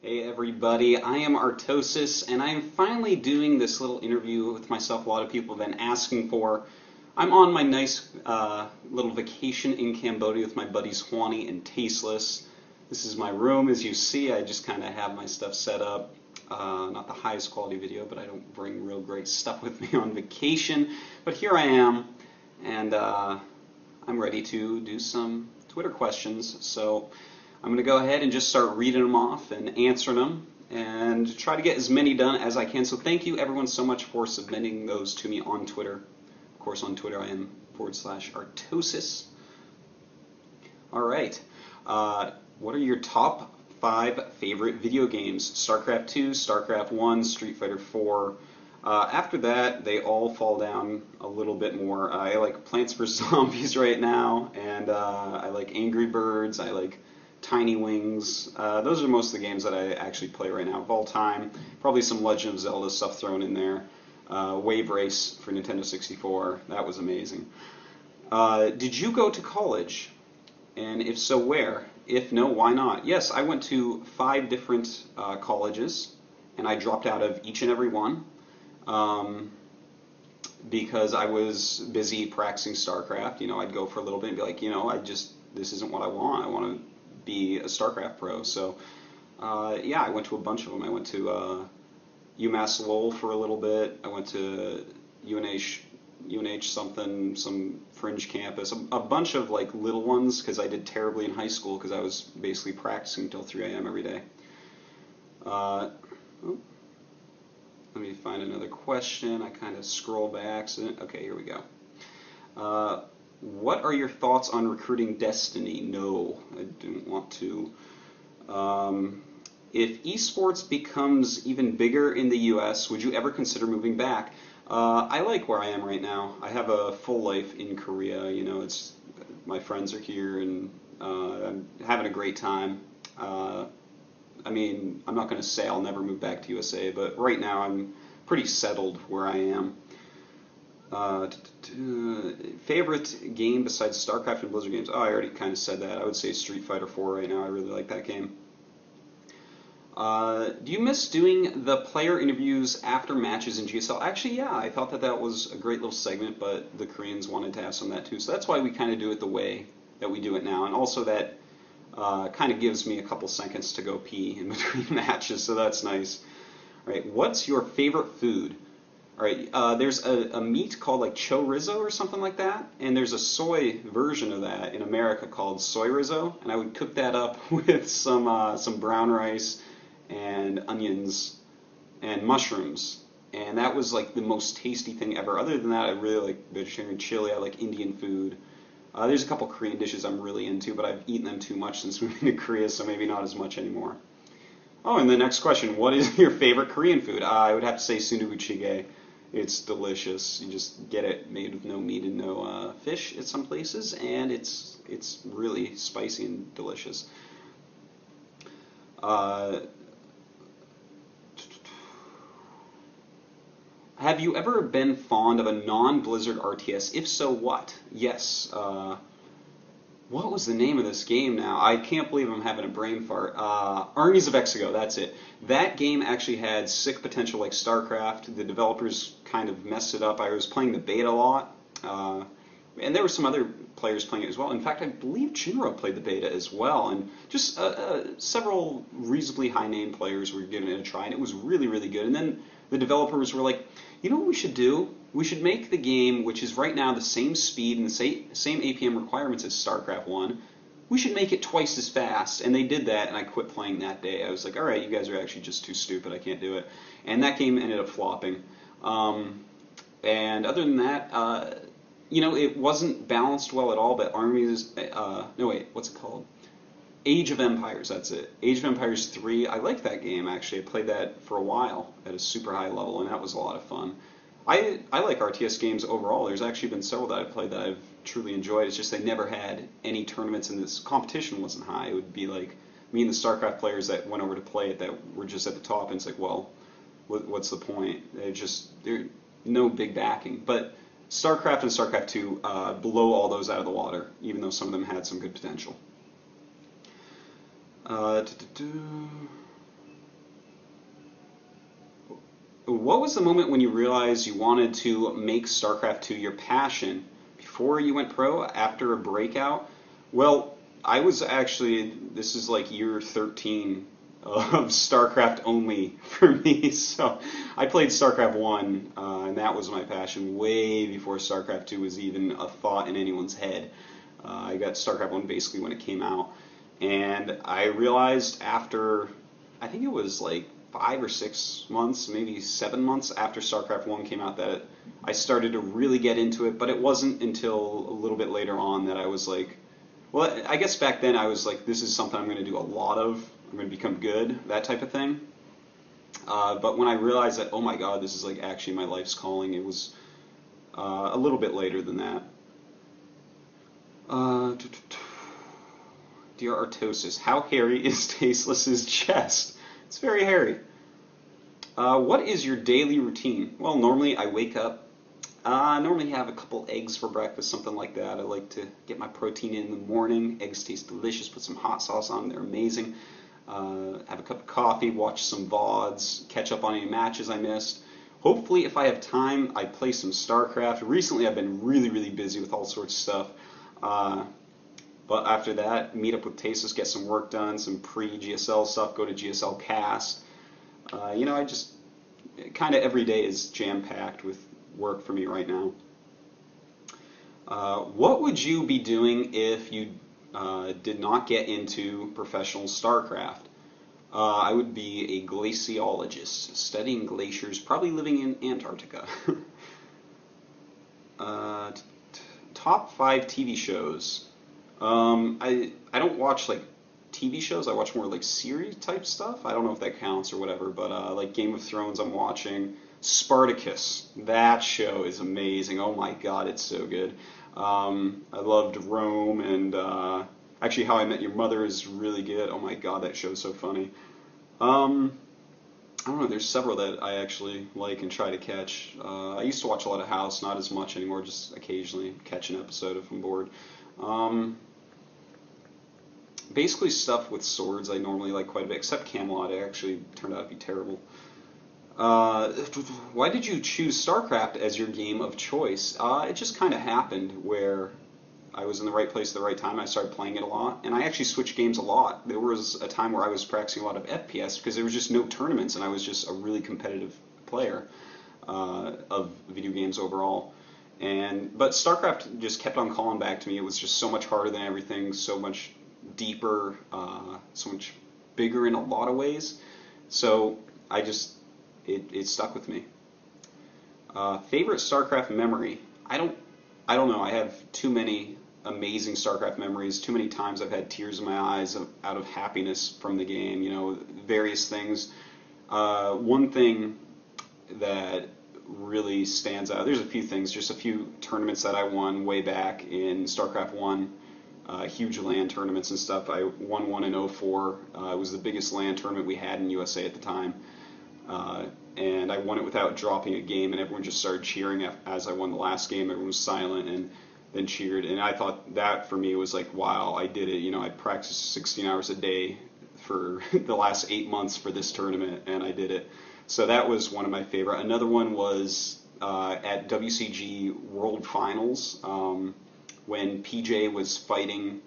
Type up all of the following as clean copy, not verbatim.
Hey everybody, I am Artosis, and I am finally doing this little interview with myself a lot of people have been asking for. I'm on my nice little vacation in Cambodia with my buddies Hwani and Tasteless. This is my room, as you see. I just kind of have my stuff set up. Not the highest quality video, but I don't bring real great stuff with me on vacation. But here I am, and I'm ready to do some Twitter questions. So I'm going to go ahead and just start reading them off and answering them and try to get as many done as I can. So thank you everyone so much for submitting those to me on Twitter. Of course, on Twitter I am /Artosis. Alright, what are your top 5 favorite video games? Starcraft 2, Starcraft 1, Street Fighter 4. After that, they all fall down a little bit more. I like Plants vs. Zombies right now, and I like Angry Birds, I like Tiny Wings. Those are most of the games that I actually play right now of all time. Probably some Legend of Zelda stuff thrown in there. Wave Race for Nintendo 64. That was amazing. Did you go to college? And if so, where? If no, why not? Yes, I went to 5 different colleges, and I dropped out of each and every one because I was busy practicing Starcraft. You know, I'd go for a little bit and be like, you know, this isn't what I want. I want to be a Starcraft pro. So yeah, I went to a bunch of them. I went to UMass Lowell for a little bit. I went to UNH something, some fringe campus, a bunch of like little ones because I did terribly in high school because I was basically practicing until 3 a.m. every day. Let me find another question. I kind of scrolled by accident. Okay, here we go. What are your thoughts on recruiting Destiny? No, I didn't want to. If esports becomes even bigger in the US, would you ever consider moving back? I like where I am right now. I have a full life in Korea. You know, my friends are here, and I'm having a great time. I mean, I'm not going to say I'll never move back to USA, but right now I'm pretty settled where I am. Favorite game besides Starcraft and Blizzard games? Oh, I already kind of said that. I would say Street Fighter 4 right now. I really like that game. Do you miss doing the player interviews after matches in GSL? Actually, yeah, I thought that was a great little segment, but the Koreans wanted to have some of that too. So that's why we kind of do it the way that we do it now. And also that kind of gives me a couple seconds to go pee in between matches, so that's nice. All right, what's your favorite food? All right, there's a meat called like chorizo or something like that, and there's a soy version of that in America called soy rizzo, and I would cook that up with some brown rice and onions and mushrooms, and that was like the most tasty thing ever. Other than that, I really like vegetarian chili. I like Indian food. There's a couple Korean dishes I'm really into, but I've eaten them too much since moving to Korea, so maybe not as much anymore. Oh, and the next question, what is your favorite Korean food? I would have to say sundubu jjigae. It's delicious. You just get it made with no meat and no fish at some places, and it's really spicy and delicious. Have you ever been fond of a non-Blizzard RTS? If so, what? Yes. What was the name of this game now? I can't believe I'm having a brain fart. Armies of Exego, that's it. That game actually had sick potential like StarCraft. The developers kind of messed it up. I was playing the beta a lot. And there were some other players playing it as well. In fact, I believe Jinro played the beta as well. And just several reasonably high-name players were giving it a try, and it was really, really good. And then the developers were like, you know what we should do? We should make the game, which is right now the same speed and the same APM requirements as StarCraft 1, we should make it twice as fast. And they did that, and I quit playing that day. I was like, all right, you guys are actually just too stupid. I can't do it. And that game ended up flopping. And other than that, you know, it wasn't balanced well at all, but Armies, no wait, what's it called? Age of Empires, that's it. Age of Empires 3, I like that game actually. I played that for a while at a super high level, and that was a lot of fun. I like RTS games overall. There's actually been several that I've played that I've truly enjoyed. It's just they never had any tournaments, and this competition wasn't high. It would be like me and the StarCraft players that went over to play it that were just at the top, and it's like, well, what's the point? There's no big backing. But StarCraft and StarCraft 2 blow all those out of the water, even though some of them had some good potential. What was the moment when you realized you wanted to make StarCraft 2 your passion? Before you went pro? After a breakout? Well, I was actually, this is like year 13 of StarCraft only for me. So I played StarCraft 1, and that was my passion way before StarCraft 2 was even a thought in anyone's head. I got StarCraft 1 basically when it came out. And I realized after, I think it was like 5 or 6 months, maybe 7 months after StarCraft 1 came out that I started to really get into it, but it wasn't until a little bit later on that I was like, well, I guess back then I was like, this is something I'm going to do a lot of, I'm going to become good, that type of thing. But when I realized that, oh my god, this is like actually my life's calling, it was a little bit later than that. Uh, Dear Artosis, how hairy is Tasteless's chest? It's very hairy. What is your daily routine? Well, normally I wake up. I normally have a couple eggs for breakfast, something like that. I like to get my protein in the morning. Eggs taste delicious. Put some hot sauce on them. They're amazing. Have a cup of coffee, watch some VODs, catch up on any matches I missed. Hopefully, if I have time, I play some StarCraft. Recently, I've been really, really busy with all sorts of stuff. But after that, meet up with Tasteless, get some work done, some pre-GSL stuff, go to GSL Cast. I just, kind of every day is jam-packed with work for me right now. What would you be doing if you did not get into professional StarCraft? I would be a glaciologist, studying glaciers, probably living in Antarctica. Top 5 TV shows. I don't watch like TV shows. I watch more like series type stuff. I don't know if that counts or whatever, but like Game of Thrones, I'm watching. Spartacus. That show is amazing. Oh my God, it's so good. I loved Rome, and actually How I Met Your Mother is really good. Oh my God, that show's so funny. I don't know, there's several that I actually like and try to catch. I used to watch a lot of House, not as much anymore, just occasionally catch an episode if I'm bored. Basically stuff with swords I normally like quite a bit, except Camelot. It actually turned out to be terrible. Why did you choose StarCraft as your game of choice? It just kind of happened where I was in the right place at the right time. And I started playing it a lot, and I actually switched games a lot. There was a time where I was practicing a lot of FPS because there was just no tournaments, and I was just a really competitive player of video games overall. But StarCraft just kept on calling back to me. It was just so much harder than everything, so much deeper, so much bigger in a lot of ways. So it stuck with me. Favorite StarCraft memory? I don't know. I have too many amazing StarCraft memories. Too many times I've had tears in my eyes out of happiness from the game. Various things. One thing that really stands out. There's a few things. Just a few tournaments that I won way back in StarCraft 1. Huge LAN tournaments and stuff. I won one in '04. It was the biggest LAN tournament we had in USA at the time. And I won it without dropping a game, and everyone just started cheering as I won the last game. Everyone was silent and then cheered, and I thought that for me was like, wow, I did it. I practiced 16 hours a day for the last 8 months for this tournament, and I did it. So that was one of my favorite. Another one was at WCG World Finals when PJ was fighting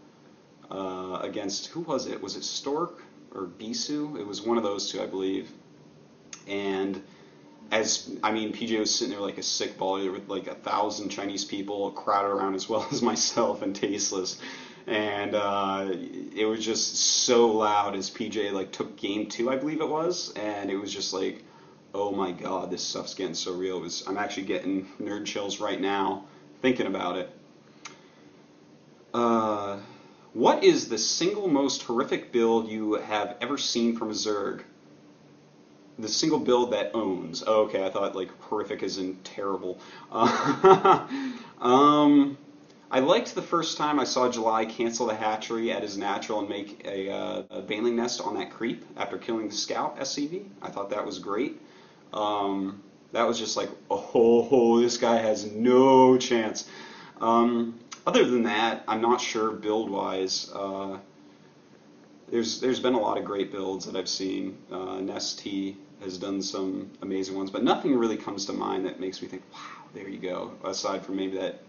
against, who was it? Was it Stork or Bisu? It was one of those two, I believe. And PJ was sitting there like a sick ball with like 1,000 Chinese people crowded around as well as myself and Tasteless. And it was just so loud as PJ like took game 2, I believe it was, and it was just like, oh my God, this stuff's getting so real. I'm actually getting nerd chills right now thinking about it. What is the single most horrific build you have ever seen from a Zerg? The single build that owns. Oh, okay, I thought like horrific as in terrible. I liked the first time I saw July cancel the hatchery at his natural and make a baneling nest on that creep after killing the scout SCV. I thought that was great. That was just like, oh, this guy has no chance. Other than that, I'm not sure build-wise. There's been a lot of great builds that I've seen. Nest T, has done some amazing ones, but nothing really comes to mind that makes me think, wow, there you go, aside from maybe that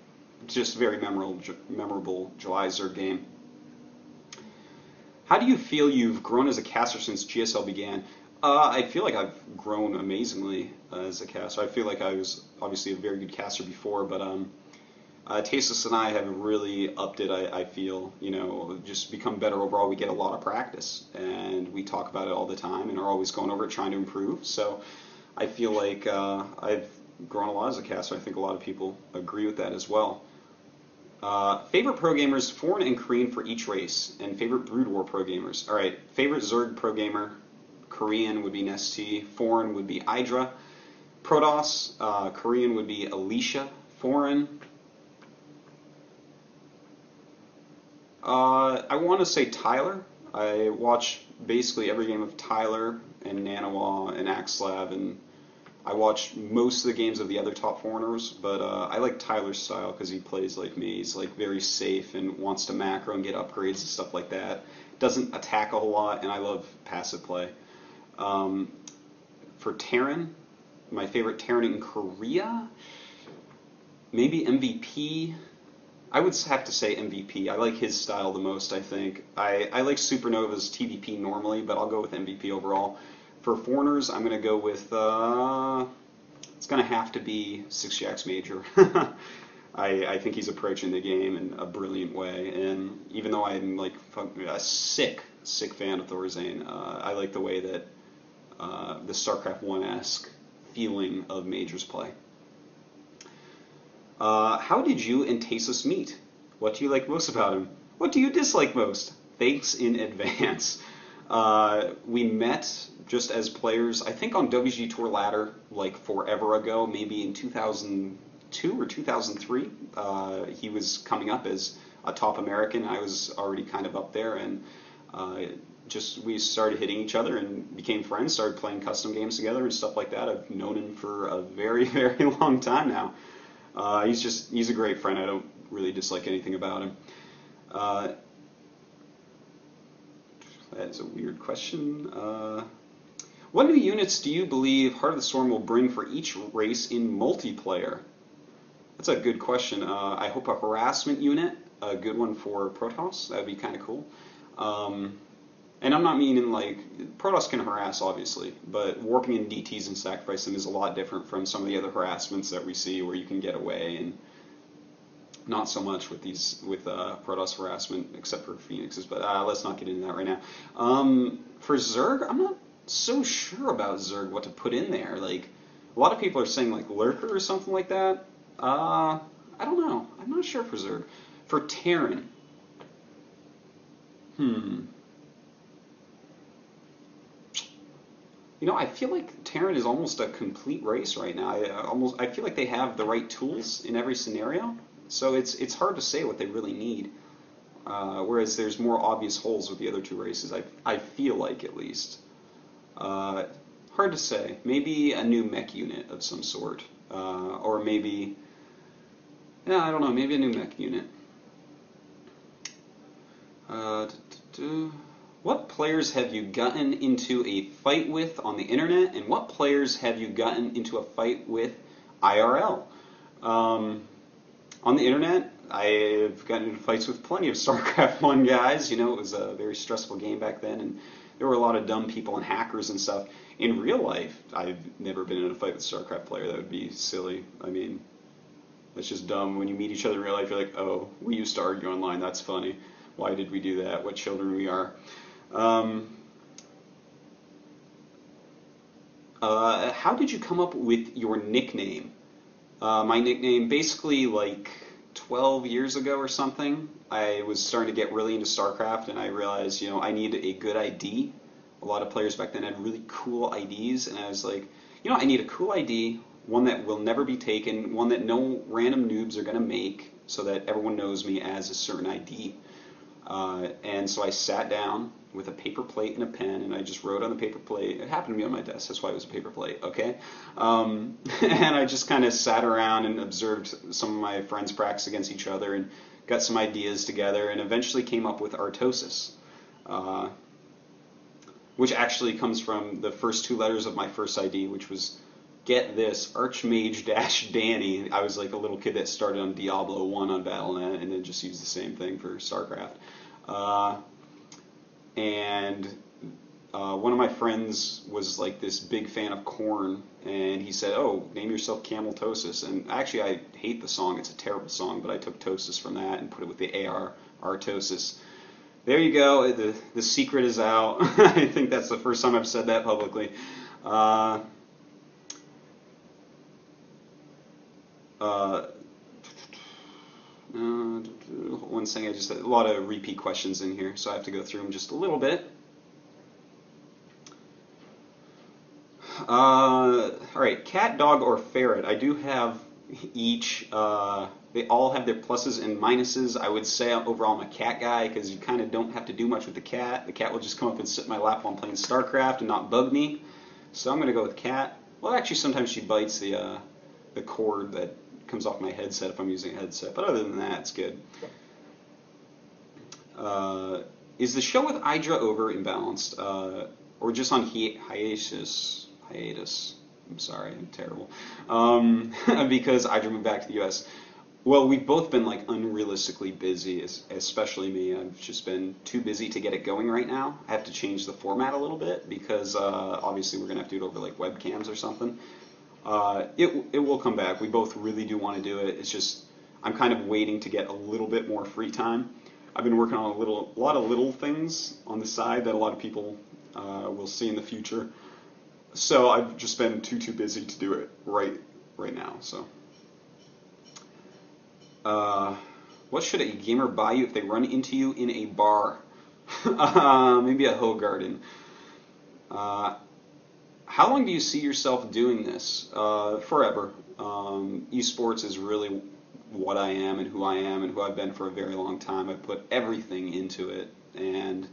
just very memorable July Zerg game. How do you feel you've grown as a caster since GSL began? I feel like I've grown amazingly as a caster. I feel like I was obviously a very good caster before, but Tasteless and I have really upped it, I feel, just become better overall. We get a lot of practice, and we talk about it all the time, and are always going over it, trying to improve. So I feel like I've grown a lot as a caster. I think a lot of people agree with that as well. Favorite pro gamers, foreign and Korean for each race, and favorite Brood War pro gamers. All right, favorite Zerg pro gamer, Korean would be Nesty, foreign would be Idra, Protos, Korean would be Alicia, foreign. I want to say Tyler. I watch basically every game of Tyler and Nanawa and Axlab, and I watch most of the games of the other top foreigners, but I like Tyler's style because he plays like me. He's like very safe and wants to macro and get upgrades and stuff like that. Doesn't attack a whole lot, and I love passive play. For Terran, my favorite Terran in Korea, maybe MVP. I would have to say MVP. I like his style the most, I think. I like Supernova's TVP normally, but I'll go with MVP overall. For foreigners, I'm going to go with, it's going to have to be 6jax Major. I think he's approaching the game in a brilliant way, and even though I'm like a sick fan of Thorzane, I like the way that the Starcraft 1-esque feeling of Major's play. How did you and Tasteless meet? What do you like most about him? What do you dislike most? Thanks in advance. We met just as players, I think on WG Tour Ladder, like forever ago, maybe in 2002 or 2003. He was coming up as a top American. I was already kind of up there, and we started hitting each other and became friends, started playing custom games together and stuff like that. I've known him for a very, very long time now. He's a great friend. I don't really dislike anything about him. That's a weird question. What new units do you believe Heart of the Storm will bring for each race in multiplayer? That's a good question. I hope a harassment unit, a good one for Protos. That would be kind of cool. And I'm not meaning like, Protoss can harass obviously, but warping in DTs and sacrificing is a lot different from some of the other harassments that we see where you can get away, and not so much with Protoss harassment except for Phoenixes, but let's not get into that right now. For Zerg, I'm not so sure about Zerg, what to put in there. Like, a lot of people are saying like Lurker or something like that. I don't know. I'm not sure for Zerg. For Terran, I feel like Terran is almost a complete race right now. I feel like they have the right tools in every scenario, so it's hard to say what they really need. Whereas there's more obvious holes with the other two races. I feel like, at least. Hard to say. Maybe a new mech unit of some sort, or maybe, I don't know. Maybe a new mech unit. What players have you gotten into a fight with on the internet, and what players have you gotten into a fight with IRL? On the internet, I've gotten into fights with plenty of Starcraft 1 guys. It was a very stressful game back then, and there were a lot of dumb people and hackers and stuff. In real life, I've never been in a fight with a Starcraft player. That would be silly. I mean, that's just dumb. When you meet each other in real life, you're like, oh, we used to argue online. That's funny. Why did we do that? What children we are. How did you come up with your nickname? My nickname, basically like 12 years ago or something, I was starting to get really into StarCraft, and I realized, I needed a good ID. A lot of players back then had really cool IDs, and I was like, I need a cool ID, one that will never be taken, one that no random noobs are going to make, so that everyone knows me as a certain ID. And so I sat down with a paper plate and a pen, and I just wrote on the paper plate. It happened to be on my desk, that's why it was a paper plate, okay? And I just kind of sat around and observed some of my friends practice against each other and got some ideas together, and eventually came up with Artosis. which actually comes from the first 2 letters of my first ID, which was, get this, Archmage-Danny. I was like a little kid that started on Diablo 1 on Battle.net and then just used the same thing for Starcraft. One of my friends was like this big fan of Korn, and he said, "Oh, name yourself Artosis." And actually, I hate the song; it's a terrible song. But I took Tosis from that and put it with the AR, Artosis. There you go. The secret is out. I think that's the first time I've said that publicly. One thing, I just had a lot of repeat questions in here, so I have to go through them just a little bit. Alright, cat, dog, or ferret. I do have each. They all have their pluses and minuses. I would say overall I'm a cat guy because you kind of don't have to do much with the cat. The cat will just come up and sit in my lap while I'm playing Starcraft and not bug me. So I'm going to go with cat. Well, actually, sometimes she bites the cord that comes off my headset if I'm using a headset. But other than that, it's good. Is the show with Idra over imbalanced or just on hiatus? I'm sorry, I'm terrible. Because Idra moved back to the U.S. Well, we've both been like unrealistically busy, especially me. I've just been too busy to get it going right now. I have to change the format a little bit because obviously we're gonna have to do it over like webcams or something. It will come back. We both really do want to do it. It's just I'm kind of waiting to get a little bit more free time. I've been working on a lot of little things on the side that a lot of people will see in the future. So I've just been too busy to do it right now. So, what should a gamer buy you if they run into you in a bar? Maybe a Hoe Garden. How long do you see yourself doing this? Forever. Esports is really what I am and who I've been for a very long time. I've put everything into it, and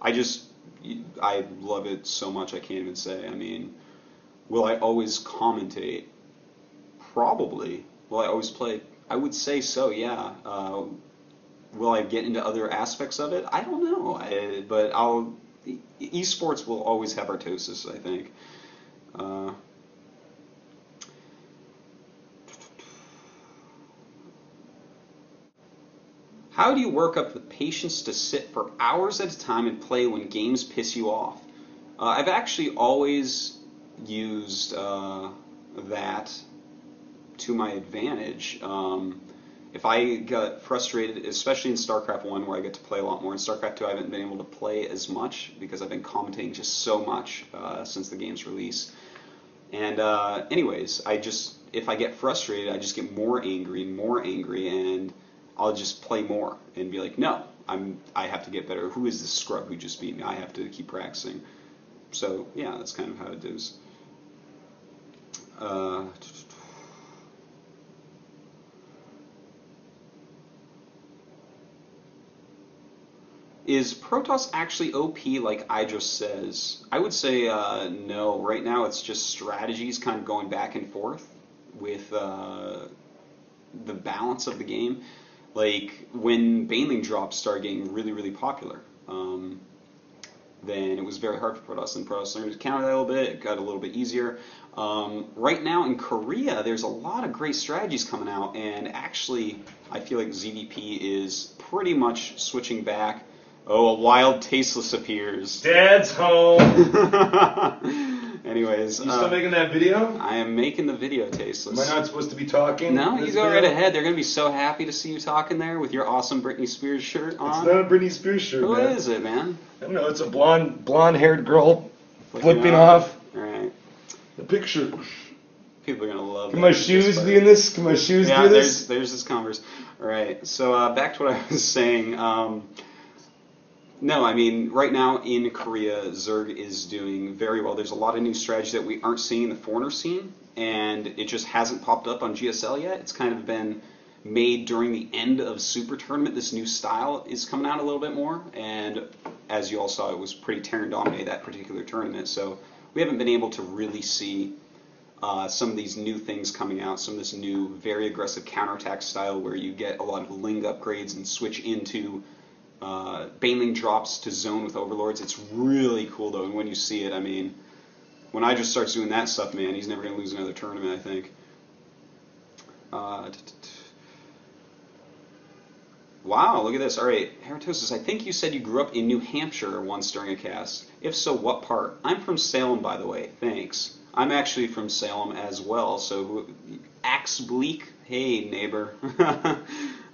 I love it so much I can't even say. I mean, will I always commentate? Probably. Will I always play? I would say so, yeah. Will I get into other aspects of it? I don't know. But esports will always have Artosis, I think. How do you work up the patience to sit for hours at a time and play when games piss you off? I've actually always used that to my advantage. If I got frustrated, especially in Starcraft 1 where I get to play a lot more, in Starcraft 2 I haven't been able to play as much because I've been commentating just so much since the game's release. And anyways, if I get frustrated, I just get more angry, and I'll just play more and be like, no, I have to get better. Who is this scrub who just beat me? I have to keep practicing. So yeah, that's kind of how it is. Is Protos actually OP like Idra says? I would say no. Right now it's just strategies kind of going back and forth with the balance of the game. Like when Baneling drops started getting really popular, then it was very hard for Protoss, and Protoss learned to counter that a little bit. It got a little bit easier. Right now in Korea, there's a lot of great strategies coming out, and actually I feel like ZVP is pretty much switching back. Oh, a wild Tasteless appears. Dad's home. Anyways. You still making that video? I am making the video, Tasteless. Am I not supposed to be talking? No, you go right ahead. They're going to be so happy to see you talking there with your awesome Britney Spears shirt on. It's not a Britney Spears shirt, Who man. is it, man? I don't know. It's a blonde-haired girl flipping off. All right. The picture. People are going to love Can my shoes be in this? Can my shoes do this? Yeah, there's this Converse. All right. So back to what I was saying. No, I mean, right now in Korea, Zerg is doing very well. There's a lot of new strategy that we aren't seeing in the foreigner scene, and it just hasn't popped up on GSL yet. It's kind of been made during the end of Super Tournament. This new style is coming out a little bit more, and as you all saw, it was pretty Terran dominated that particular tournament, so we haven't been able to really see some of these new things coming out, some of this new, very aggressive counterattack style where you get a lot of Ling upgrades and switch into Baneling drops to zone with Overlords. It's really cool, though, and when you see it, I mean, when I just starts doing that stuff, man, he's never going to lose another tournament, I think. Wow, look at this. All right, Artosis, I think you said you grew up in New Hampshire once during a cast. If so, what part? I'm from Salem, by the way. Thanks. I'm actually from Salem as well, so Axe Bleak, hey, neighbor.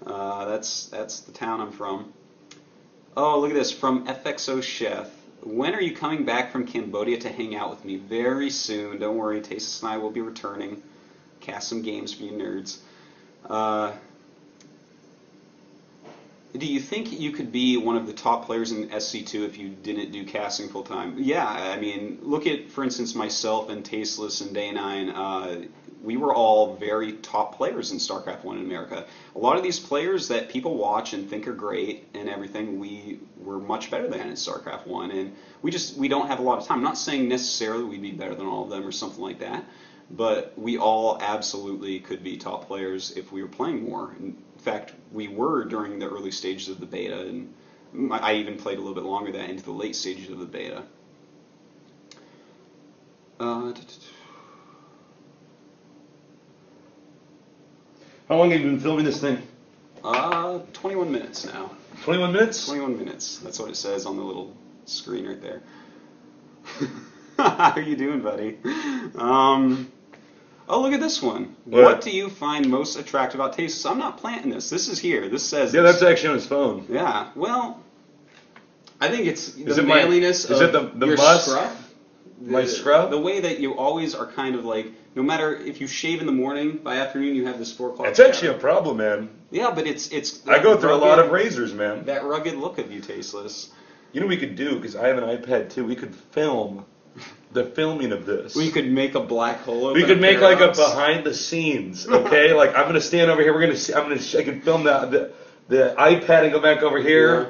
That's the town I'm from. Oh, look at this, from FXO Chef. When are you coming back from Cambodia to hang out with me? Very soon. Don't worry, Tasteless and I will be returning. Cast some games for you nerds. Do you think you could be one of the top players in SC2 if you didn't do casting full time? Yeah, I mean, look at, for instance, myself and Tasteless and Day9. We were all very top players in Starcraft 1 in America. A lot of these players that people watch and think are great and everything, we were much better than in Starcraft 1. And we don't have a lot of time. I'm not saying necessarily we'd be better than all of them or something like that, but we all absolutely could be top players if we were playing more. In fact, we were during the early stages of the beta, and I even played a little bit longer than that into the late stages of the beta. How long have you been filming this thing? 21 minutes now. 21 minutes? 21 minutes. That's what it says on the little screen right there. How are you doing, buddy? Oh, look at this one. What do you find most attractive about Tasteless? I'm not planting this. This is here. This says... Yeah, that's actually on his phone. Yeah, well, I think it's the manliness of is it the your must? scruff. My scrub? The way that you always are kind of like, no matter if you shave in the morning, by afternoon you have this 4 o'clock. It's actually a problem, man. Yeah, but it's I go through a lot of razors, man. That rugged look of you, Tasteless. You know what we could do, because I have an iPad too, we could film the filming of this. We could make a black hole. We could make like a behind the scenes, okay? Like I'm gonna stand over here. I can film the iPad and go back over here. Yeah.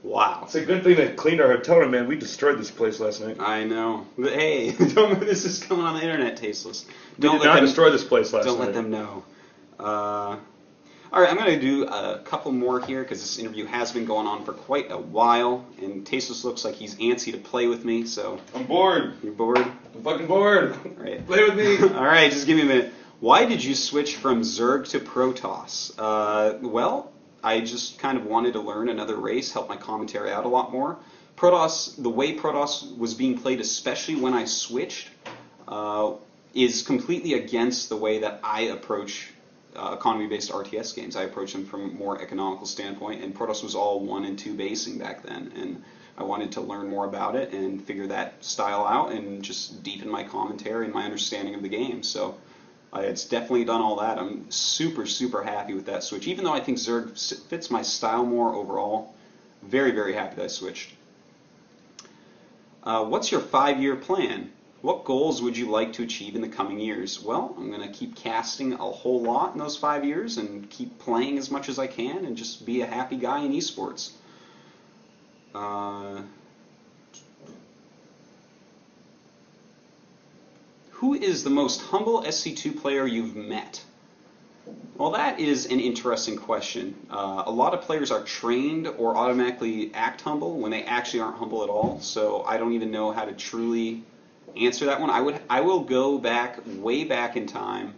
Wow. It's a good thing they cleaned our hotel room, man. We destroyed this place last night. I know. But hey, this is coming on the internet, Tasteless. We did not destroy this place last night. Don't let them know. All right, I'm going to do a couple more here because this interview has been going on for quite a while, and Tasteless looks like he's antsy to play with me, so... I'm bored. You're bored? I'm fucking bored. All right. Play with me. All right, just give me a minute. Why did you switch from Zerg to Protos? Well, I just kind of wanted to learn another race, help my commentary out a lot more. Protos, the way Protos was being played, especially when I switched, is completely against the way that I approach economy-based RTS games. I approach them from a more economical standpoint, and Protos was all 1 and 2 basing back then, and I wanted to learn more about it and figure that style out and just deepen my commentary and my understanding of the game. So it's definitely done all that. I'm super, super happy with that switch. Even though I think Zerg fits my style more overall, very, very happy that I switched. What's your 5-year plan? What goals would you like to achieve in the coming years? Well, I'm going to keep casting a whole lot in those 5 years and keep playing as much as I can and just be a happy guy in esports. Who is the most humble SC2 player you've met? Well, that is an interesting question. A lot of players are trained or automatically act humble when they actually aren't humble at all, so I don't even know how to truly answer that one. I will go back, way back in time,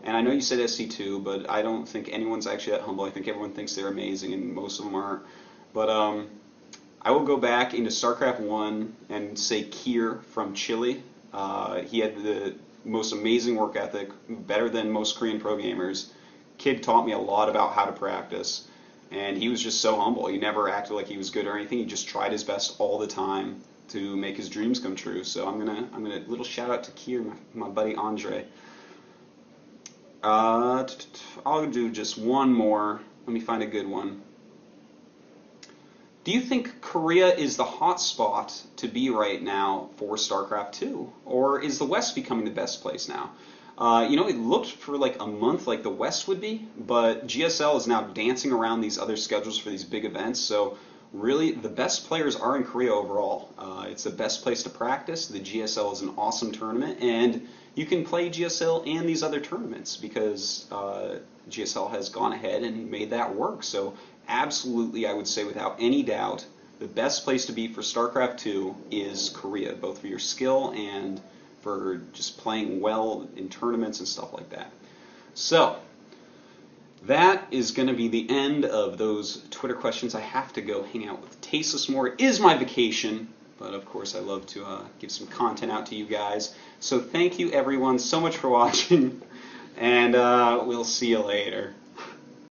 and I know you said SC2, but I don't think anyone's actually that humble. I think everyone thinks they're amazing, and most of them aren't. But I will go back into StarCraft 1 and say Kier from Chile. He had the most amazing work ethic, better than most Korean pro gamers. Kid taught me a lot about how to practice, and he was just so humble. He never acted like he was good or anything. He just tried his best all the time to make his dreams come true. So I'm gonna little shout out to Kier, my buddy Andre. I'll do just one more. Let me find a good one. Do you think Korea is the hot spot to be right now for StarCraft 2? Or is the West becoming the best place now? You know, it looked for like a month like the West would be, but GSL is now dancing around these other schedules for these big events, so really the best players are in Korea overall. It's the best place to practice. The GSL is an awesome tournament, and you can play GSL and these other tournaments because GSL has gone ahead and made that work. So absolutely, I would say without any doubt, the best place to be for StarCraft 2 is Korea, both for your skill and for just playing well in tournaments and stuff like that. So, that is going to be the end of those Twitter questions. I have to go hang out with Tasteless more. It is my vacation, but of course I love to give some content out to you guys. So thank you everyone so much for watching, and we'll see you later.